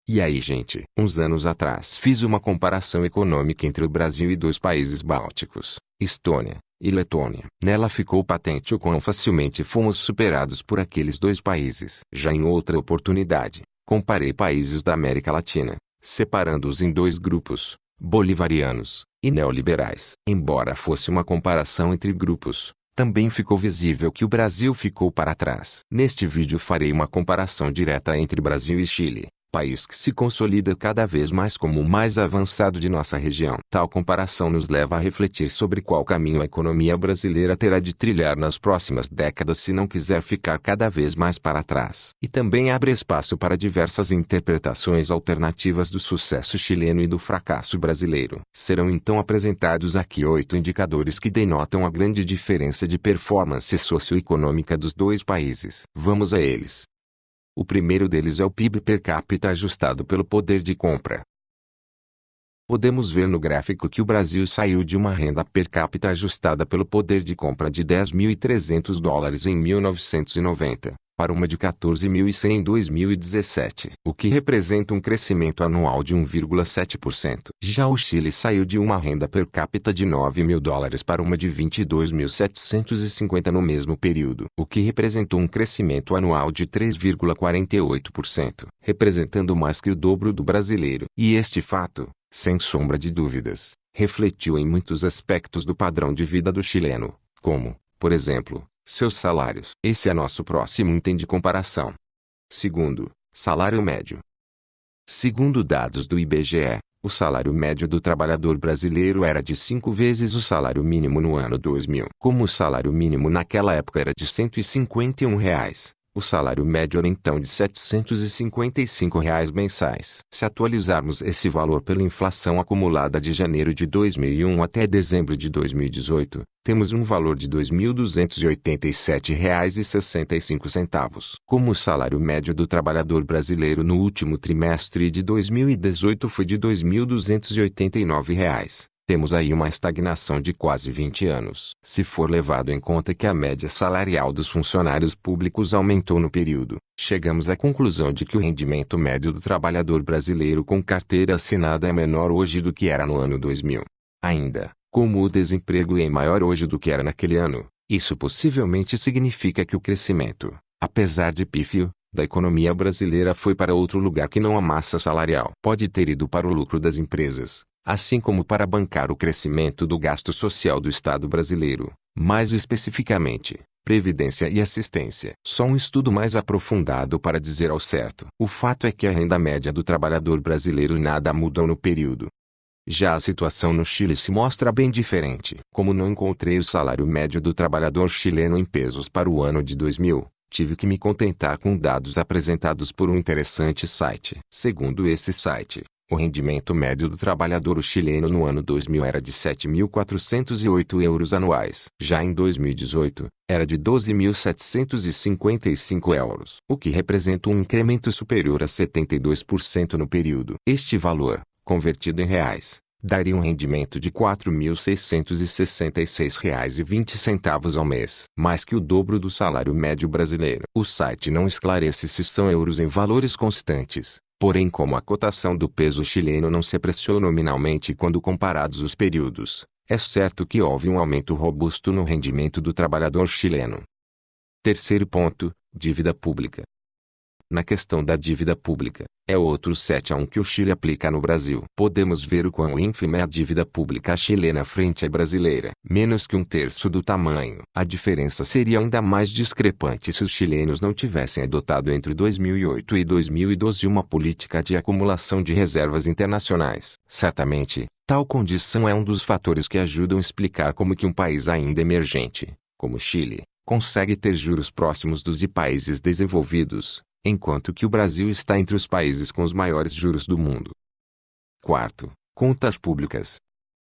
E aí, gente? Uns anos atrás fiz uma comparação econômica entre o Brasil e dois países bálticos, Estônia e Letônia. Nela ficou patente o quão facilmente fomos superados por aqueles dois países. Já em outra oportunidade, comparei países da América Latina, separando-os em dois grupos, bolivarianos e neoliberais. Embora fosse uma comparação entre grupos, também ficou visível que o Brasil ficou para trás. Neste vídeo farei uma comparação direta entre Brasil e Chile, país que se consolida cada vez mais como o mais avançado de nossa região. Tal comparação nos leva a refletir sobre qual caminho a economia brasileira terá de trilhar nas próximas décadas se não quiser ficar cada vez mais para trás. E também abre espaço para diversas interpretações alternativas do sucesso chileno e do fracasso brasileiro. Serão então apresentados aqui 8 indicadores que denotam a grande diferença de performance socioeconômica dos dois países. Vamos a eles. O primeiro deles é o PIB per capita ajustado pelo poder de compra. Podemos ver no gráfico que o Brasil saiu de uma renda per capita ajustada pelo poder de compra de $10.300 em 1990, para uma de $14.100 em 2017, o que representa um crescimento anual de 1,7%. Já o Chile saiu de uma renda per capita de $9.000 para uma de $22.750 no mesmo período, o que representou um crescimento anual de 3,48%, representando mais que o dobro do brasileiro. E este fato, sem sombra de dúvidas, refletiu em muitos aspectos do padrão de vida do chileno, como, por exemplo, seus salários. Esse é nosso próximo item de comparação. Segundo, salário médio. Segundo dados do IBGE, o salário médio do trabalhador brasileiro era de 5 vezes o salário mínimo no ano 2000. Como o salário mínimo naquela época era de R$ 151, o salário médio era então de R$ 755 mensais. Se atualizarmos esse valor pela inflação acumulada de janeiro de 2001 até dezembro de 2018, temos um valor de R$ 2.287,65. Como o salário médio do trabalhador brasileiro no último trimestre de 2018 foi de R$ 2.289, temos aí uma estagnação de quase 20 anos. Se for levado em conta que a média salarial dos funcionários públicos aumentou no período, chegamos à conclusão de que o rendimento médio do trabalhador brasileiro com carteira assinada é menor hoje do que era no ano 2000. Ainda, como o desemprego é maior hoje do que era naquele ano, isso possivelmente significa que o crescimento, apesar de pífio, da economia brasileira foi para outro lugar que não a massa salarial. Pode ter ido para o lucro das empresas, assim como para bancar o crescimento do gasto social do Estado brasileiro, mais especificamente, previdência e assistência. Só um estudo mais aprofundado para dizer ao certo. O fato é que a renda média do trabalhador brasileiro nada mudou no período. Já a situação no Chile se mostra bem diferente. Como não encontrei o salário médio do trabalhador chileno em pesos para o ano de 2000, tive que me contentar com dados apresentados por um interessante site. Segundo esse site, o rendimento médio do trabalhador chileno no ano 2000 era de 7.408 euros anuais. Já em 2018, era de 12.755 euros, o que representa um incremento superior a 72% no período. Este valor, convertido em reais, daria um rendimento de R$ 4.666,20 ao mês, mais que o dobro do salário médio brasileiro. O site não esclarece se são euros em valores constantes, porém como a cotação do peso chileno não se apreciou nominalmente quando comparados os períodos, é certo que houve um aumento robusto no rendimento do trabalhador chileno. Terceiro ponto, dívida pública. Na questão da dívida pública, é outro 7-1 que o Chile aplica no Brasil. Podemos ver o quão ínfima é a dívida pública chilena frente à brasileira, menos que 1/3 do tamanho. A diferença seria ainda mais discrepante se os chilenos não tivessem adotado entre 2008 e 2012 uma política de acumulação de reservas internacionais. Certamente, tal condição é um dos fatores que ajudam a explicar como que um país ainda emergente, como o Chile, consegue ter juros próximos dos de países desenvolvidos, enquanto que o Brasil está entre os países com os maiores juros do mundo. Quarto, contas públicas.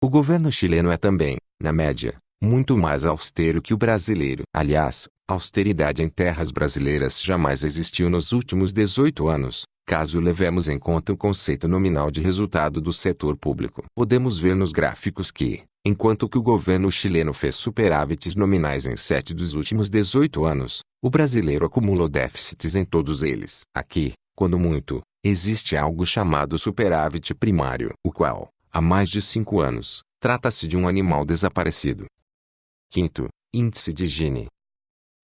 O governo chileno é também, na média, muito mais austero que o brasileiro. Aliás, austeridade em terras brasileiras jamais existiu nos últimos 18 anos, caso levemos em conta o conceito nominal de resultado do setor público. Podemos ver nos gráficos que, enquanto que o governo chileno fez superávites nominais em 7 dos últimos 18 anos, o brasileiro acumulou déficits em todos eles. Aqui, quando muito, Existe algo chamado superávit primário, o qual, há mais de 5 anos, trata-se de um animal desaparecido. Quinto, índice de Gini.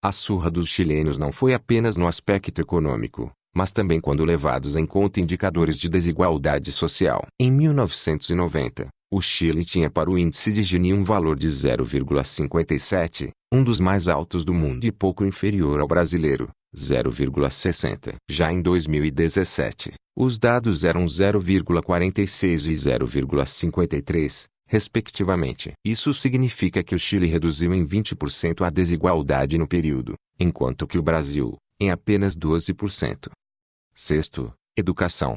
A surra dos chilenos não foi apenas no aspecto econômico, mas também quando levados em conta indicadores de desigualdade social. Em 1990, o Chile tinha para o índice de Gini um valor de 0,57, um dos mais altos do mundo e pouco inferior ao brasileiro, 0,60. Já em 2017, os dados eram 0,46 e 0,53, respectivamente. Isso significa que o Chile reduziu em 20% a desigualdade no período, enquanto que o Brasil, em apenas 12%. Sexto, educação.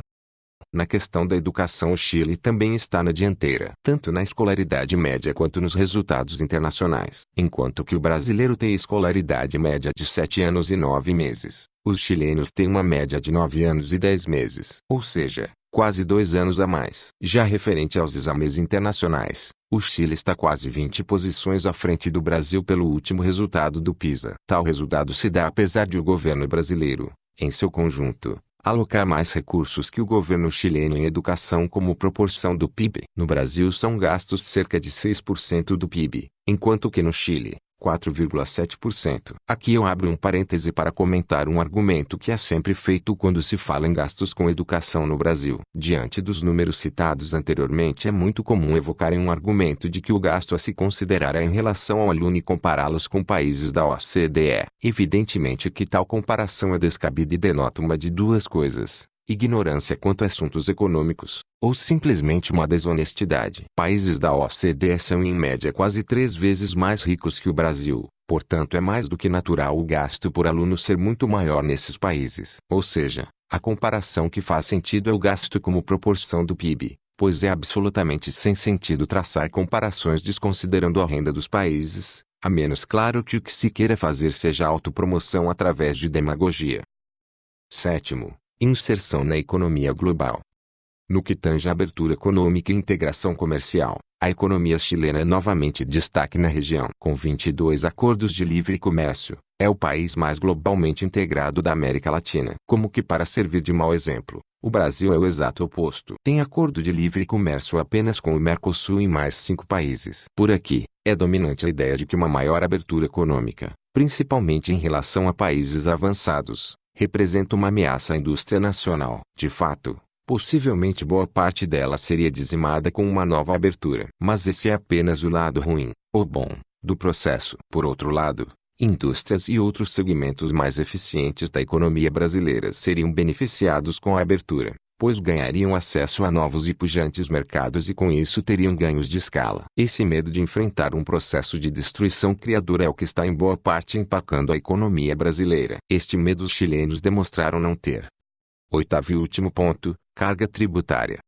Na questão da educação, o Chile também está na dianteira, tanto na escolaridade média quanto nos resultados internacionais. Enquanto que o brasileiro tem escolaridade média de 7 anos e 9 meses, os chilenos têm uma média de 9 anos e 10 meses, ou seja, quase 2 anos a mais. Já referente aos exames internacionais, o Chile está quase 20 posições à frente do Brasil pelo último resultado do PISA. Tal resultado se dá apesar de o governo brasileiro, em seu conjunto, alocar mais recursos que o governo chileno em educação como proporção do PIB. No Brasil são gastos cerca de 6% do PIB, enquanto que no Chile, 4,7%. Aqui eu abro um parêntese para comentar um argumento que é sempre feito quando se fala em gastos com educação no Brasil. Diante dos números citados anteriormente, é muito comum evocarem um argumento de que o gasto a se considerar é em relação ao aluno e compará-los com países da OCDE. Evidentemente que tal comparação é descabida e denota uma de duas coisas: ignorância quanto a assuntos econômicos, ou simplesmente uma desonestidade. Países da OCDE são em média quase 3 vezes mais ricos que o Brasil, portanto é mais do que natural o gasto por aluno ser muito maior nesses países. Ou seja, a comparação que faz sentido é o gasto como proporção do PIB, pois é absolutamente sem sentido traçar comparações desconsiderando a renda dos países, a menos claro que o que se queira fazer seja autopromoção através de demagogia. Sétimo, inserção na economia global. No que tange à abertura econômica e integração comercial, a economia chilena é novamente destaque na região. Com 22 acordos de livre comércio, é o país mais globalmente integrado da América Latina. Como que para servir de mau exemplo, o Brasil é o exato oposto. Tem acordo de livre comércio apenas com o Mercosul e mais 5 países. Por aqui, é dominante a ideia de que uma maior abertura econômica, principalmente em relação a países avançados, representa uma ameaça à indústria nacional. De fato, possivelmente boa parte dela seria dizimada com uma nova abertura. Mas esse é apenas o lado ruim, ou bom, do processo. Por outro lado, indústrias e outros segmentos mais eficientes da economia brasileira seriam beneficiados com a abertura, pois ganhariam acesso a novos e pujantes mercados e com isso teriam ganhos de escala. Esse medo de enfrentar um processo de destruição criadora é o que está em boa parte empacando a economia brasileira. Este medo os chilenos demonstraram não ter. Oitavo e último ponto, carga tributária.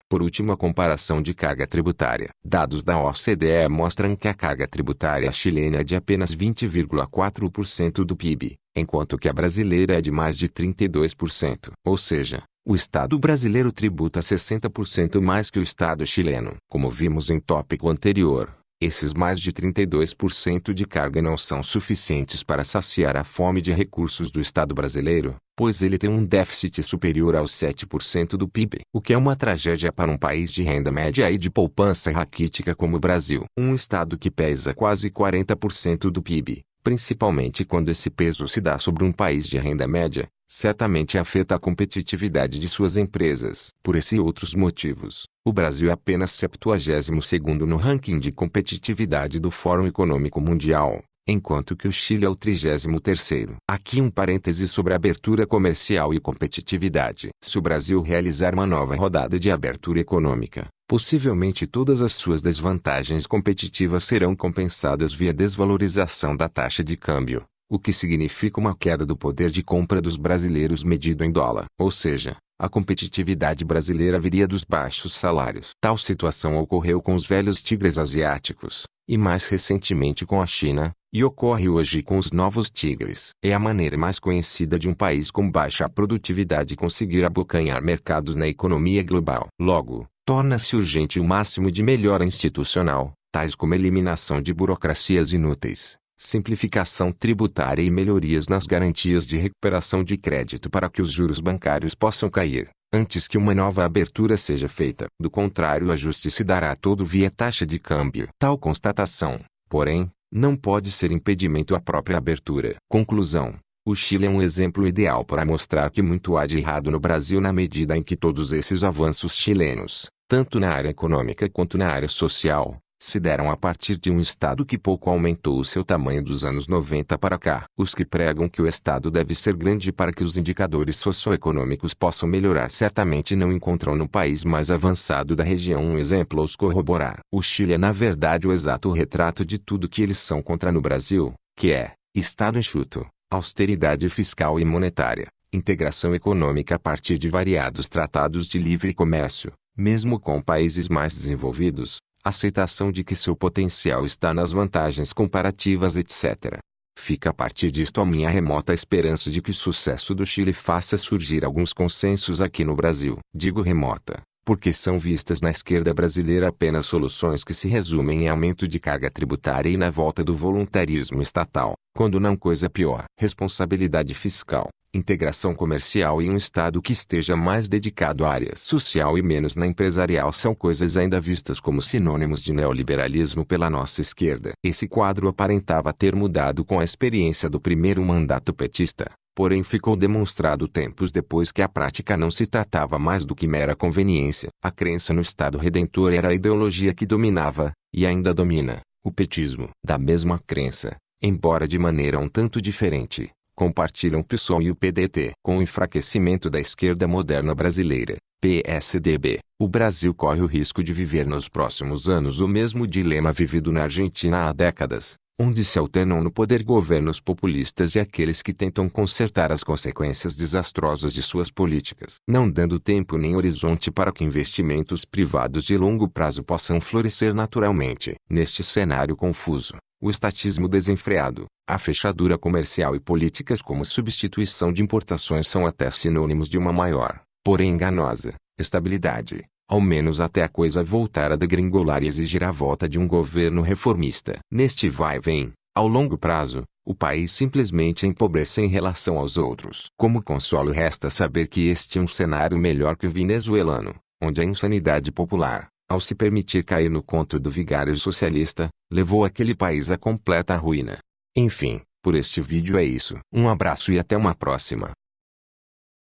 Por último, a comparação de carga tributária. Dados da OCDE mostram que a carga tributária chilena é de apenas 20,4% do PIB, enquanto que a brasileira é de mais de 32%. Ou seja, o Estado brasileiro tributa 60% mais que o Estado chileno. Como vimos em tópico anterior, esses mais de 32% de carga não são suficientes para saciar a fome de recursos do Estado brasileiro, pois ele tem um déficit superior aos 7% do PIB, o que é uma tragédia para um país de renda média e de poupança raquítica como o Brasil. Um Estado que pesa quase 40% do PIB, principalmente quando esse peso se dá sobre um país de renda média, certamente afeta a competitividade de suas empresas. Por esse e outros motivos, o Brasil é apenas 72º no ranking de competitividade do Fórum Econômico Mundial, enquanto que o Chile é o 33º. Aqui um parêntese sobre abertura comercial e competitividade. Se o Brasil realizar uma nova rodada de abertura econômica, possivelmente todas as suas desvantagens competitivas serão compensadas via desvalorização da taxa de câmbio, o que significa uma queda do poder de compra dos brasileiros medido em dólar. Ou seja, a competitividade brasileira viria dos baixos salários. Tal situação ocorreu com os velhos tigres asiáticos, e mais recentemente com a China, e ocorre hoje com os novos tigres. É a maneira mais conhecida de um país com baixa produtividade conseguir abocanhar mercados na economia global. Logo, torna-se urgente o máximo de melhora institucional, tais como eliminação de burocracias inúteis, simplificação tributária e melhorias nas garantias de recuperação de crédito para que os juros bancários possam cair. antes que uma nova abertura seja feita. Do contrário, o ajuste se dará todo via taxa de câmbio. Tal constatação, porém, não pode ser impedimento à própria abertura. Conclusão. O Chile é um exemplo ideal para mostrar que muito há de errado no Brasil na medida em que todos esses avanços chilenos, tanto na área econômica quanto na área social, se deram a partir de um Estado que pouco aumentou o seu tamanho dos anos 90 para cá. Os que pregam que o Estado deve ser grande para que os indicadores socioeconômicos possam melhorar certamente não encontram no país mais avançado da região um exemplo aos corroborar. O Chile é na verdade o exato retrato de tudo que eles são contra no Brasil, que é Estado enxuto, austeridade fiscal e monetária, integração econômica a partir de variados tratados de livre comércio, mesmo com países mais desenvolvidos, aceitação de que seu potencial está nas vantagens comparativas etc. Fica a partir disto a minha remota esperança de que o sucesso do Chile faça surgir alguns consensos aqui no Brasil. Digo remota, porque são vistas na esquerda brasileira apenas soluções que se resumem em aumento de carga tributária e na volta do voluntarismo estatal, quando não coisa pior. Responsabilidade fiscal, integração comercial e um Estado que esteja mais dedicado à área social e menos na empresarial são coisas ainda vistas como sinônimos de neoliberalismo pela nossa esquerda. Esse quadro aparentava ter mudado com a experiência do primeiro mandato petista, porém ficou demonstrado tempos depois que a prática não se tratava mais do que mera conveniência. A crença no Estado Redentor era a ideologia que dominava, e ainda domina, o petismo. Da mesma crença, embora de maneira um tanto diferente, compartilham o PSOL e o PDT. Com o enfraquecimento da esquerda moderna brasileira, PSDB, o Brasil corre o risco de viver nos próximos anos o mesmo dilema vivido na Argentina há décadas, onde se alternam no poder governos populistas e aqueles que tentam consertar as consequências desastrosas de suas políticas, não dando tempo nem horizonte para que investimentos privados de longo prazo possam florescer naturalmente. Neste cenário confuso, o estatismo desenfreado, a fechadura comercial e políticas como substituição de importações são até sinônimos de uma maior, porém enganosa, estabilidade, ao menos até a coisa voltar a degringolar e exigir a volta de um governo reformista. Neste vai-vem, ao longo prazo, o país simplesmente empobrece em relação aos outros. Como consolo resta saber que este é um cenário melhor que o venezuelano, onde a insanidade popular, ao se permitir cair no conto do vigário socialista, levou aquele país à completa ruína. Enfim, por este vídeo é isso. Um abraço e até uma próxima.